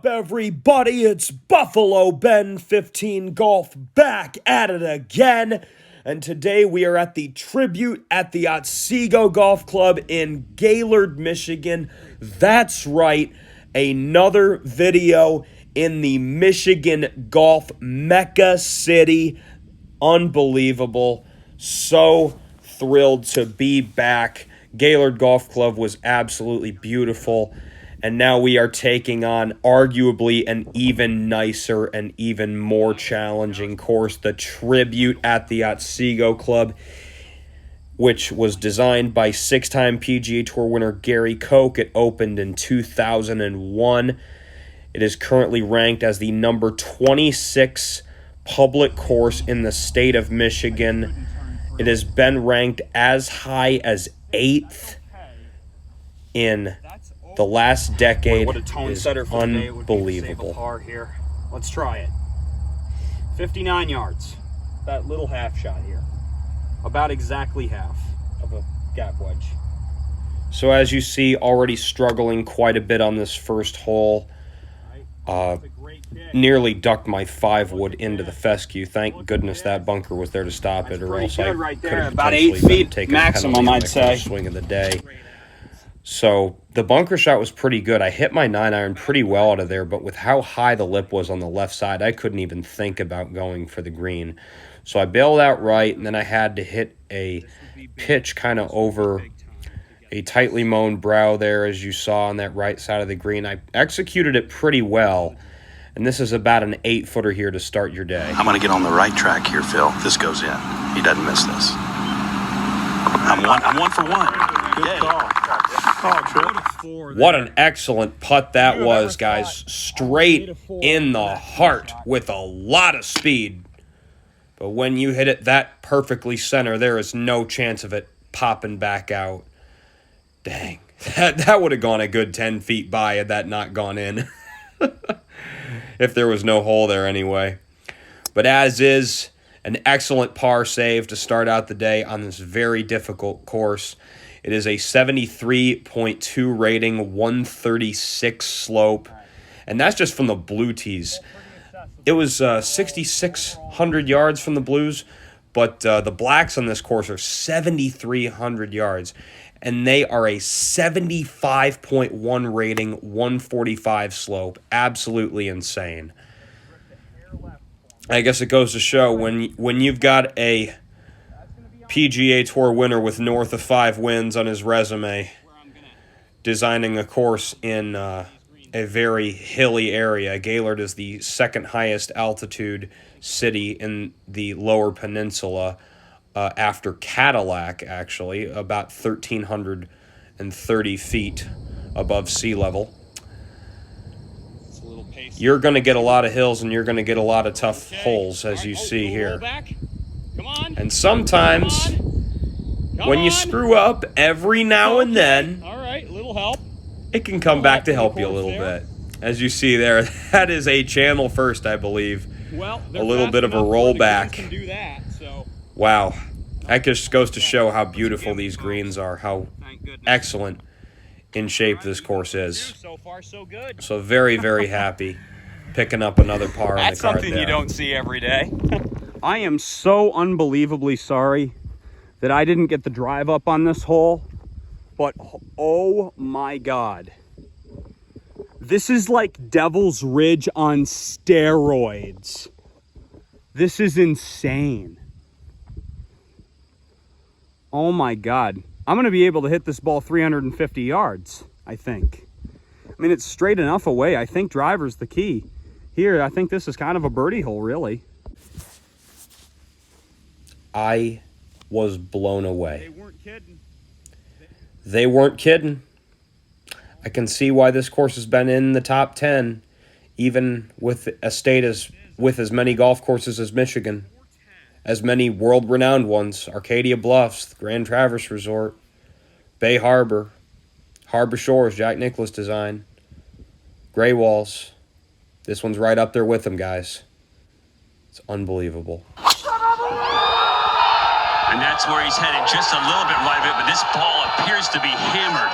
up, everybody? It's Buffalo Ben 15 Golf back at it again. And today we are at the tribute at the Otsego Golf Club in Gaylord, Michigan. That's right, another video in the Michigan golf mecca city. Unbelievable. So thrilled to be back. Gaylord Golf Club was absolutely beautiful. And now we are taking on arguably an even nicer and even more challenging course, the tribute at the Otsego Club, which was designed by six-time PGA Tour winner Gary Koch. It opened in 2001. It is currently ranked as the number 26 public course in the state of Michigan. It has been ranked as high as 8th in the last decade. What a tone is setter for the day would be to save a unbelievable. par here. Let's try it. 59 yards. That little half shot here. About exactly half of a gap wedge. So as you see, already struggling quite a bit on this first hole. Nearly ducked my 5-wood into the fescue. Thank goodness that bunker was there to stop it, or else I right could there. have About potentially 8 been feet taking maximum, I'd say. Swing of the day. So the bunker shot was pretty good. I hit my 9-iron pretty well out of there, but with how high the lip was on the left side, I couldn't even think about going for the green. So I bailed out right, and then I had to hit a pitch kind of over a tightly mown brow there, as you saw on that right side of the green. I executed it pretty well, and this is about an 8-footer here to start your day. I'm going to get on the right track here, Phil. This goes in. He doesn't miss this. I'm one for one. Good call. What an excellent putt that was, guys. Straight in the heart with a lot of speed. But when you hit it that perfectly center, there is no chance of it popping back out. Dang. That would have gone a good 10 feet by had that not gone in. If there was no hole there anyway. But as is, an excellent par save to start out the day on this very difficult course. It is a 73.2 rating, 136 slope. And that's just from the blue tees. It was 6,600 yards from the blues, but the blacks on this course are 7,300 yards. And they are a 75.1 rating, 145 slope. Absolutely insane. I guess it goes to show when you've got a PGA Tour winner with north of 5 wins on his resume, designing a course in a very hilly area. Gaylord is the second highest altitude city in the lower peninsula, after Cadillac, actually, about 1,330 feet above sea level. You're going to get a lot of hills, and you're going to get a lot of tough holes, as you see here. And sometimes, when you screw up every now and then, it can come back to help you a little bit. As you see there, that is a channel first, I believe. A little bit of a rollback. Wow. That just goes to show how beautiful these greens are, how excellent in shape this course is. So very, very happy picking up another par on the card. That's something you don't see every day. I am so unbelievably sorry that I didn't get the drive up on this hole, but oh my God. This is like Devil's Ridge on steroids. This is insane. Oh my God. I'm going to be able to hit this ball 350 yards, I think. I mean, it's straight enough away. I think driver's the key. Here, I think this is kind of a birdie hole, really. I was blown away. They weren't kidding. They weren't kidding. I can see why this course has been in the top 10, even with a state with as many golf courses as Michigan, as many world-renowned ones: Arcadia Bluffs, Grand Traverse Resort, Bay Harbor, Harbor Shores, Jack Nicklaus design, Gray Walls. This one's right up there with them, guys. It's unbelievable. And that's where he's headed, just a little bit right of it, but this ball appears to be hammered.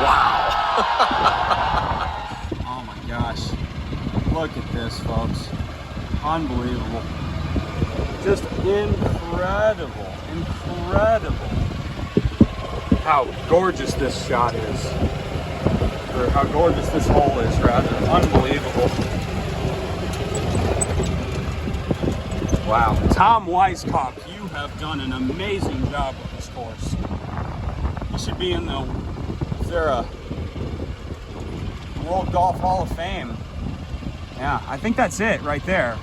Wow. Oh my gosh. Look at this, folks. Unbelievable. Just incredible. Incredible. How gorgeous this shot is. Or how gorgeous this hole is, rather. Unbelievable. Wow. Tom Weiskopf, you have done an amazing job with this course. You should be in the, is there a World Golf Hall of Fame? Yeah, I think that's it right there.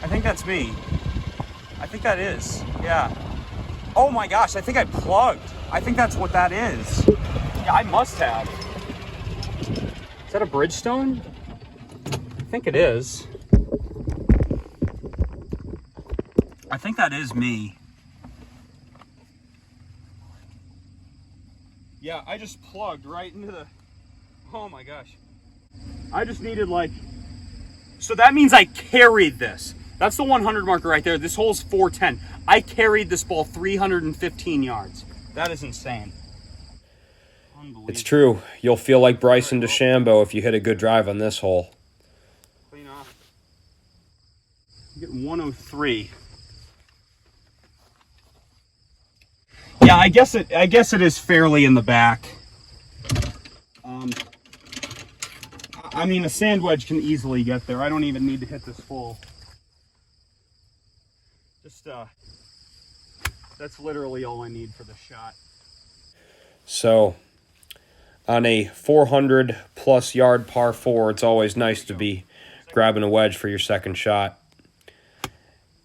I think that's me. I think that is, yeah. Oh my gosh, I think I plugged. I think that's what that is. Yeah, I must have. Is that a Bridgestone? I think it is. I think that is me. Yeah, I just plugged right into the, oh my gosh. I just needed like, so that means I carried this. That's the 100 marker right there. This hole's 410. I carried this ball 315 yards. That is insane. It's true. You'll feel like Bryson DeChambeau if you hit a good drive on this hole. Clean off. You get 103. Yeah, I guess it is fairly in the back. I mean, a sand wedge can easily get there. I don't even need to hit this full. Just that's literally all I need for the shot. So, on a 400 plus yard par 4, it's always nice to be grabbing a wedge for your second shot.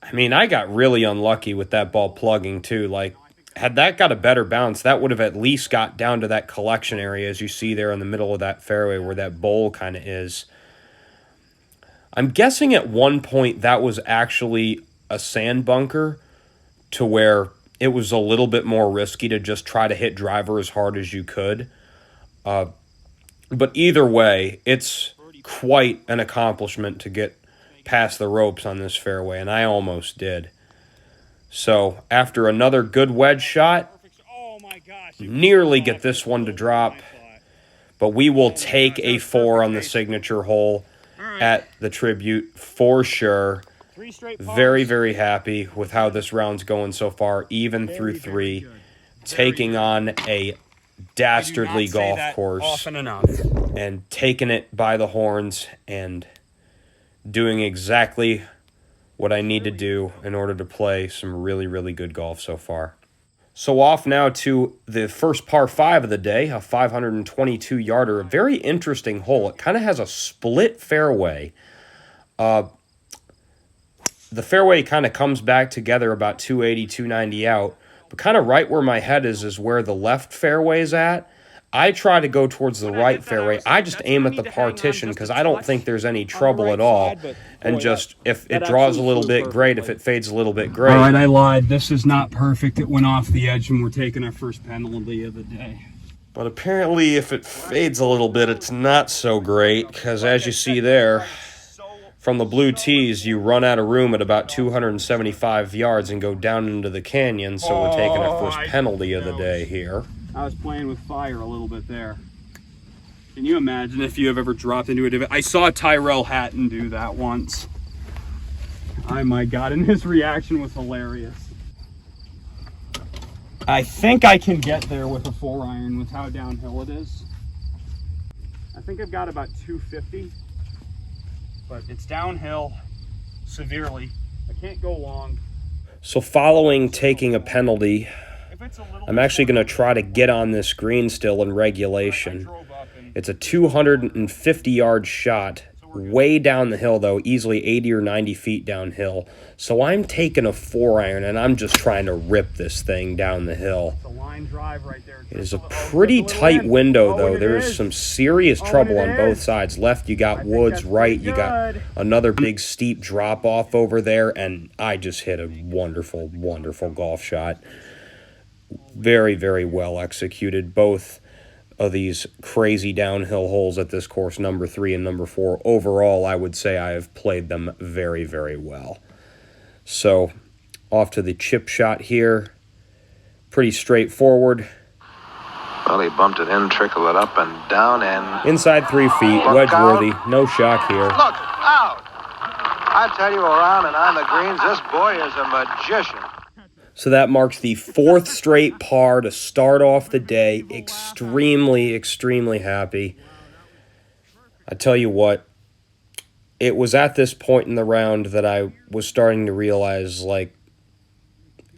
I mean, I got really unlucky with that ball plugging too. Like, had that got a better bounce, that would have at least got down to that collection area as you see there in the middle of that fairway where that bowl kind of is. I'm guessing at one point that was actually a sand bunker to where it was a little bit more risky to just try to hit driver as hard as you could. But either way, it's quite an accomplishment to get past the ropes on this fairway, and I almost did. So after another good wedge shot, nearly get this one to drop, but we will take a 4 on the signature hole at the Tribute for sure. Very, very happy with how this round's going so far, even through 3, taking on a dastardly golf course and taking it by the horns and doing exactly what I need to do in order to play some really, really good golf so far. So off now to the first par 5 of the day, a 522-yarder, a very interesting hole. It kind of has a split fairway. The fairway kind of comes back together about 280, 290 out, but kind of right where my head is where the left fairway is at. I try to go towards the right fairway. I just aim at the partition because I don't think there's any trouble at all. And just, if it draws a little bit, great. If it fades a little bit, great. All right, I lied. This is not perfect. It went off the edge and we're taking our first penalty of the day. But apparently if it fades a little bit, it's not so great because as you see there, from the blue tees, you run out of room at about 275 yards and go down into the canyon. So we're taking our first penalty of the day here. I was playing with fire a little bit there. Can you imagine if you have ever dropped into a divot? I saw Tyrell Hatton do that once. Oh my God, and his reaction was hilarious. I think I can get there with a 4-iron with how downhill it is. I think I've got about 250, but it's downhill severely. I can't go long. So following taking a penalty, I'm actually going to try to get on this green still in regulation. It's a 250-yard shot, way down the hill, though, easily 80 or 90 feet downhill. So I'm taking a 4-iron, and I'm just trying to rip this thing down the hill. It is a pretty tight window, though. There is some serious trouble on both sides. Left, you got woods. Right, you got another big steep drop-off over there, and I just hit a wonderful, wonderful golf shot. Very, very well executed. Both of these crazy downhill holes at this course, number 3 and number 4. Overall, I would say I have played them very, very well. So, off to the chip shot here. Pretty straightforward. Well, he bumped it in, trickled it up and down, and Inside 3 feet, wedge worthy, no shock here. look out! I tell you, around and on the greens, this boy is a magician. So that marks the 4th straight par to start off the day. Extremely, extremely happy. I tell you what, it was at this point in the round that I was starting to realize, like,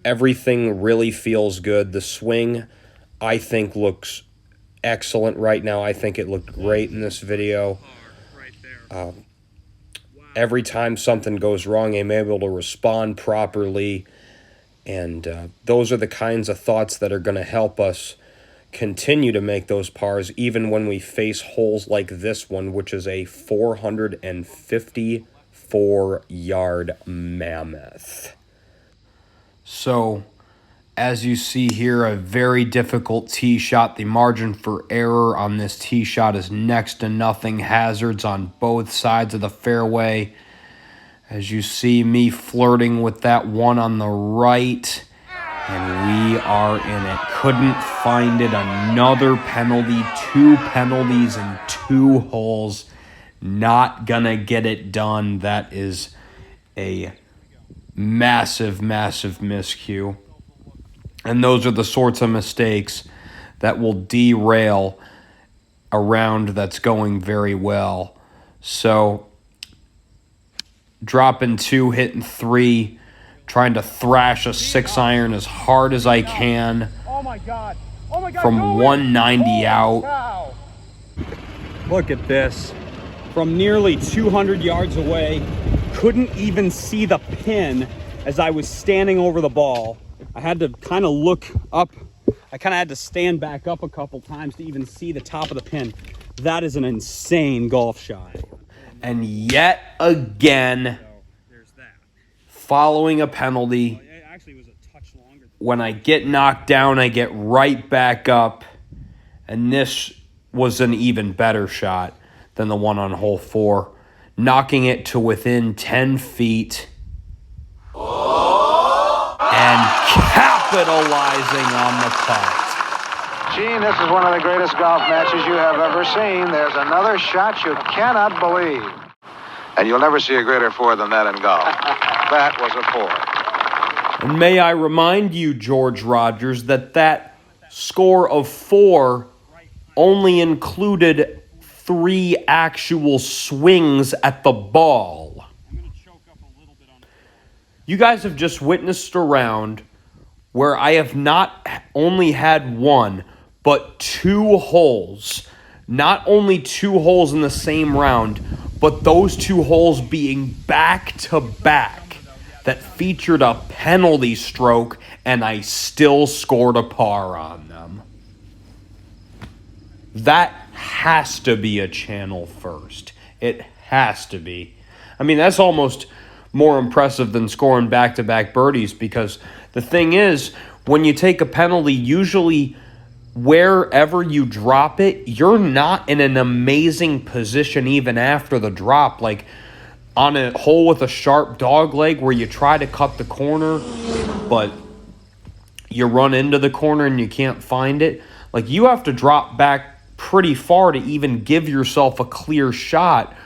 everything really feels good. The swing, I think, looks excellent right now. I think it looked great in this video. Every time something goes wrong, I'm able to respond properly. And those are the kinds of thoughts that are going to help us continue to make those pars, even when we face holes like this one, which is a 454-yard mammoth. So, as you see here, a very difficult tee shot. The margin for error on this tee shot is next to nothing. Hazards on both sides of the fairway. As you see me flirting with that one on the right, and we are in it. Couldn't find it. Another penalty, 2 penalties in 2 holes. Not gonna get it done. That is a massive, massive miscue. And those are the sorts of mistakes that will derail a round that's going very well. So, dropping 2, hitting 3, trying to thrash a 6-iron as hard as I can. Oh my God. Oh my God. From 190 out. Look at this. From nearly 200 yards away, couldn't even see the pin as I was standing over the ball. I had to kind of look up. I kind of had to stand back up a couple times to even see the top of the pin. That is an insane golf shot. And yet again, following a penalty, when I get knocked down, I get right back up. And this was an even better shot than the one on hole 4, knocking it to within 10 feet and capitalizing on the putt. Gene, this is one of the greatest golf matches you have ever seen. There's another shot you cannot believe. And you'll never see a greater 4 than that in golf. That was a 4. And may I remind you, George Rogers, that score of 4 only included 3 actual swings at the ball. You guys have just witnessed a round where I have not only had 1, but 2 holes. Not only 2 holes in the same round, but those 2 holes being back-to-back that featured a penalty stroke, and I still scored a par on them. That has to be a channel first. It has to be. I mean, that's almost more impressive than scoring back-to-back birdies, because the thing is, when you take a penalty, usually wherever you drop it, you're not in an amazing position even after the drop. Like on a hole with a sharp dog leg where you try to cut the corner, but you run into the corner and you can't find it. Like you have to drop back pretty far to even give yourself a clear shot.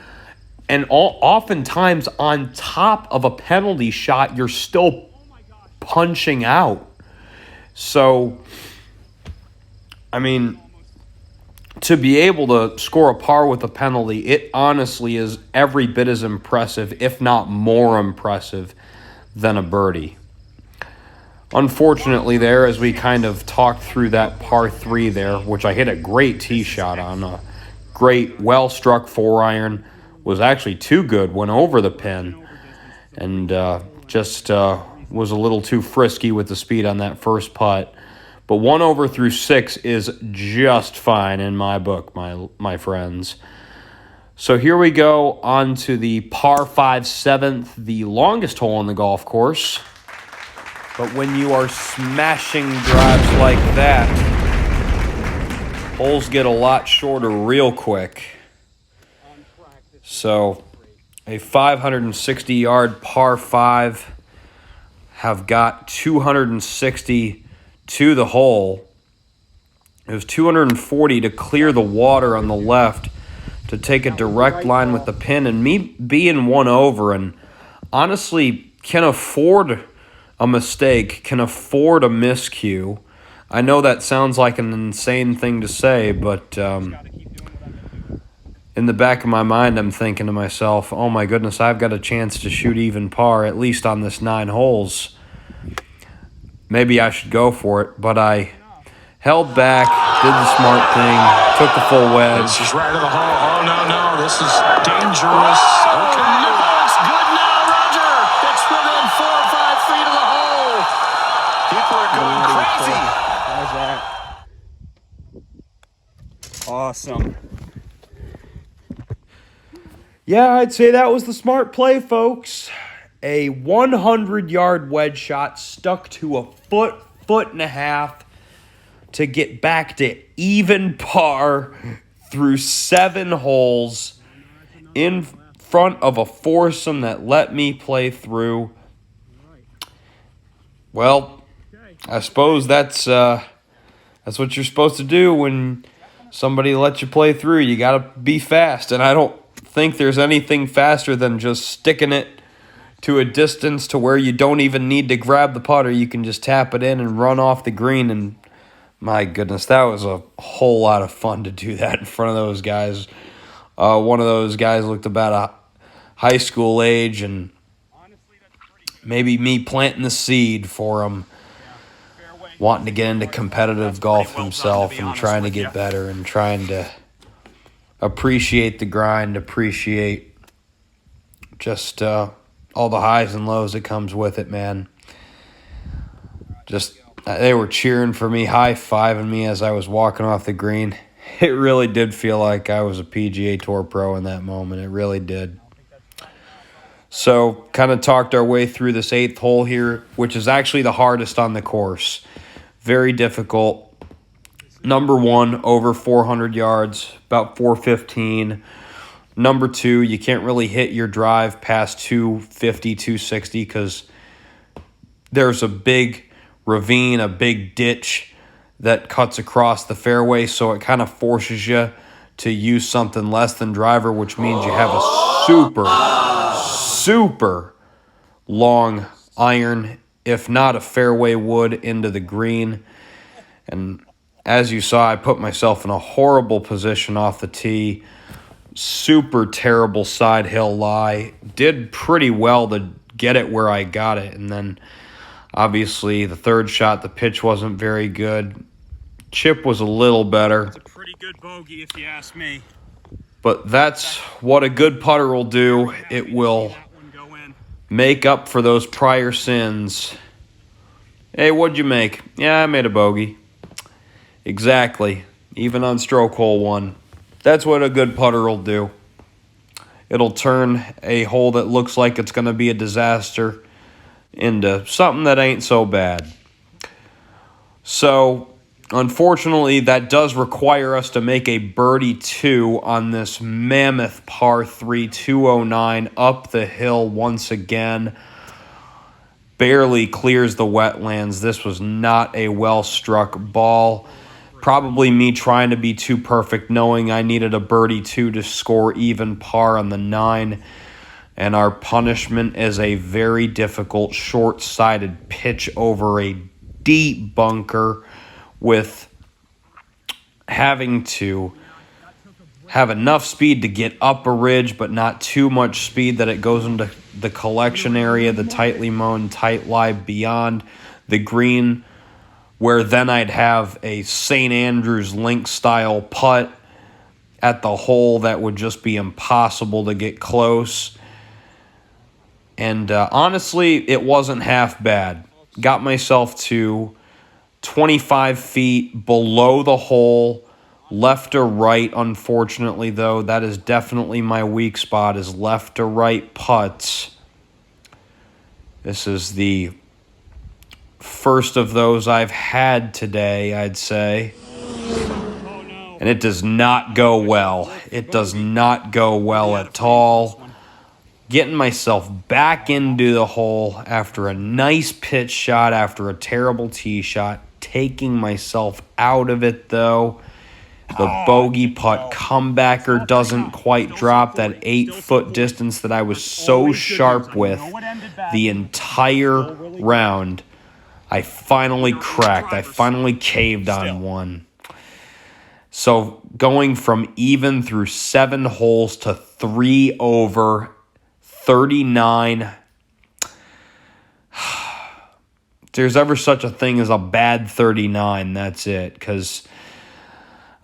And oftentimes on top of a penalty shot, you're still punching out. So, I mean, to be able to score a par with a penalty, it honestly is every bit as impressive, if not more impressive, than a birdie. Unfortunately there, as we kind of talked through that par 3 there, which I hit a great tee shot on, a great, well-struck 4-iron, was actually too good, went over the pin, and just was a little too frisky with the speed on that first putt. But 1 over through 6 is just fine in my book, my friends. So here we go on to the par 5 7th, the longest hole on the golf course. But when you are smashing drives like that, holes get a lot shorter real quick. So a 560-yard par 5, have got 260 to the hole. It was 240 to clear the water on the left to take a direct line with the pin, and me being one over and honestly can afford a mistake, can afford a miscue. I know that sounds like an insane thing to say, but in the back of my mind, I'm thinking to myself, oh my goodness, I've got a chance to shoot even par, at least on this 9 holes. Maybe I should go for it, but I held back, did the smart thing, took the full wedge. This is right to the hole. Oh, no. This is dangerous. Okay. No, it's good now, Roger. It's within 4 or 5 feet of the hole. People are going crazy. How's that? Awesome. Yeah, I'd say that was the smart play, folks. A 100-yard wedge shot stuck to a foot and a half to get back to even par through 7 holes in front of a foursome that let me play through. Well, I suppose that's what you're supposed to do when somebody lets you play through. You got to be fast, and I don't think there's anything faster than just sticking it to a distance to where you don't even need to grab the putter. You can just tap it in and run off the green, and my goodness, that was a whole lot of fun to do that in front of those guys. One of those guys looked about a high school age, and maybe me planting the seed for him, wanting to get into competitive golf himself and trying to get better and trying to appreciate the grind, appreciate just all the highs and lows that comes with it, man. Just they were cheering for me, high-fiving me as I was walking off the green. It really did feel like I was a PGA Tour pro in that moment. It really did. So, kind of talked our way through this 8th hole here, which is actually the hardest on the course. Very difficult. Number 1, over 400 yards, about 415. Number 2, you can't really hit your drive past 250, 260 because there's a big ravine, a big ditch that cuts across the fairway, so it kind of forces you to use something less than driver, which means you have a super long iron, if not a fairway wood, into the green. And as you saw, I put myself in a horrible position off the tee. Super terrible side hill lie. Did pretty well to get it where I got it. And then, obviously, the 3rd shot, the pitch wasn't very good. Chip was a little better. It's a pretty good bogey, if you ask me. But that's what a good putter will do. It will make up for those prior sins. Hey, what'd you make? Yeah, I made a bogey. Exactly. Even on stroke hole 1. That's what a good putter will do. It'll turn a hole that looks like it's going to be a disaster into something that ain't so bad. So, unfortunately, that does require us to make a birdie 2 on this mammoth par 3, 209, up the hill once again. Barely clears the wetlands. This was not a well-struck ball. Probably me trying to be too perfect, knowing I needed a birdie 2 to score even par on the 9. And our punishment is a very difficult, short-sided pitch over a deep bunker with having to have enough speed to get up a ridge, but not too much speed that it goes into the collection area, the tightly mown, tight lie beyond the green, where then I'd have a St. Andrews Link-style putt at the hole that would just be impossible to get close. And honestly, it wasn't half bad. Got myself to 25 feet below the hole, left or right, unfortunately, though. That is definitely my weak spot, is left to right putts. This is the first of those I've had today, I'd say. And it does not go well. It does not go well at all. Getting myself back into the hole after a nice pitch shot, after a terrible tee shot. taking myself out of it, though. The bogey putt comebacker doesn't quite drop that 8-foot distance that I was so sharp with the entire round. I finally cracked. I finally caved on one. So going from even through 7 holes to 3 over, 39. If there's ever such a thing as a bad 39, that's it. Because,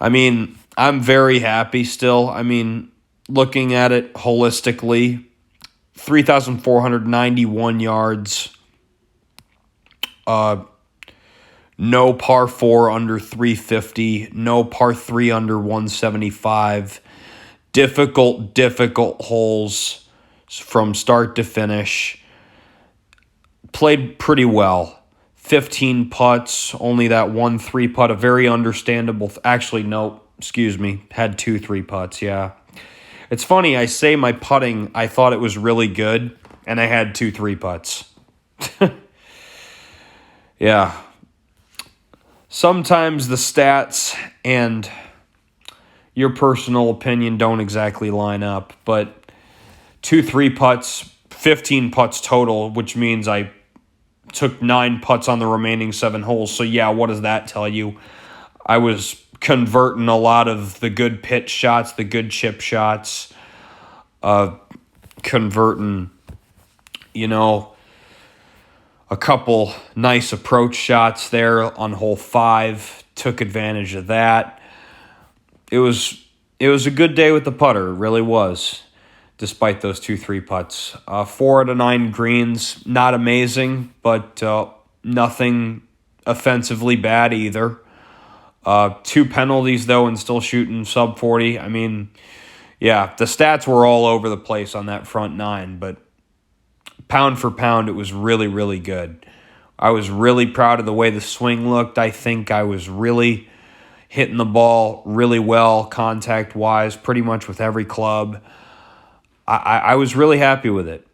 I mean, I'm very happy still. I mean, looking at it holistically, 3,491 yards. No par 4 under 350. No par 3 under 175. Difficult holes from start to finish. Played pretty well. 15 putts, only that 1 3-putt, a very understandable. Actually, no, excuse me. Had 2 3-putts, yeah. It's funny, I say my putting, I thought it was really good, and I had 2 3-putts. Yeah. Sometimes the stats and your personal opinion don't exactly line up, but 2 3-putts, 15 putts total, which means I took 9 putts on the remaining 7 holes. So yeah, what does that tell you? I was converting a lot of the good pitch shots, the good chip shots, converting, a couple nice approach shots there on hole 5. Took advantage of that. It was a good day with the putter. It really was, despite those 2 3-putts. 4 out of 9 greens, not amazing, but nothing offensively bad either. 2 penalties, though, and still shooting sub 40. I mean, yeah, the stats were all over the place on that front 9, but pound for pound, it was really, really good. I was really proud of the way the swing looked. I think I was really hitting the ball really well, contact-wise, pretty much with every club. I was really happy with it,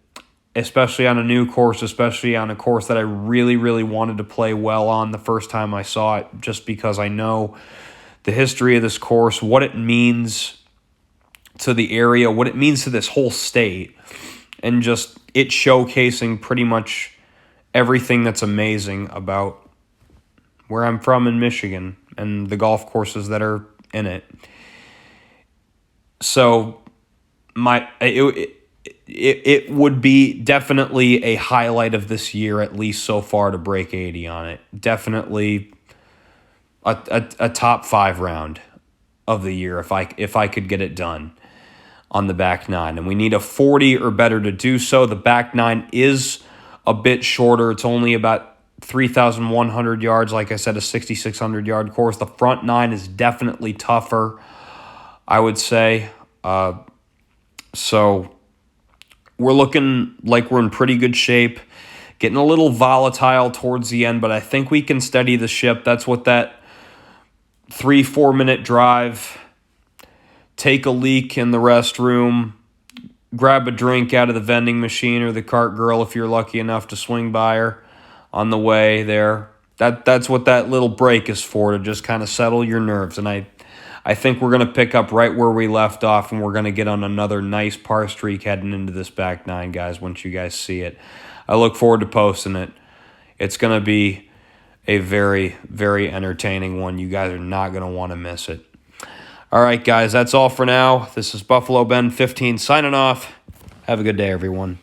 especially on a new course, especially on a course that I really, really wanted to play well on the first time I saw it, just because I know the history of this course, what it means to the area, what it means to this whole state, and just it showcasing pretty much everything that's amazing about where I'm from in Michigan and the golf courses that are in it. So it would be definitely a highlight of this year, at least so far, to break 80 on it. Definitely a top 5 round of the year if I could get it done on the back 9. And we need a 40 or better to do so. The back 9 is a bit shorter. It's only about 3,100 yards. Like I said, a 6,600 yard course. The front 9 is definitely tougher, I would say. So we're looking like we're in pretty good shape. Getting a little volatile towards the end, but I think we can steady the ship. That's what that 3-4 minute drive, take a leak in the restroom, grab a drink out of the vending machine or the cart girl if you're lucky enough to swing by her on the way there. That's what that little break is for, to just kind of settle your nerves. And I think we're going to pick up right where we left off, and we're going to get on another nice par streak heading into this back 9, guys, once you guys see it. I look forward to posting it. It's going to be a very, very entertaining one. You guys are not going to want to miss it. All right, guys, that's all for now. This is Buffalo Ben 15 signing off. Have a good day, everyone.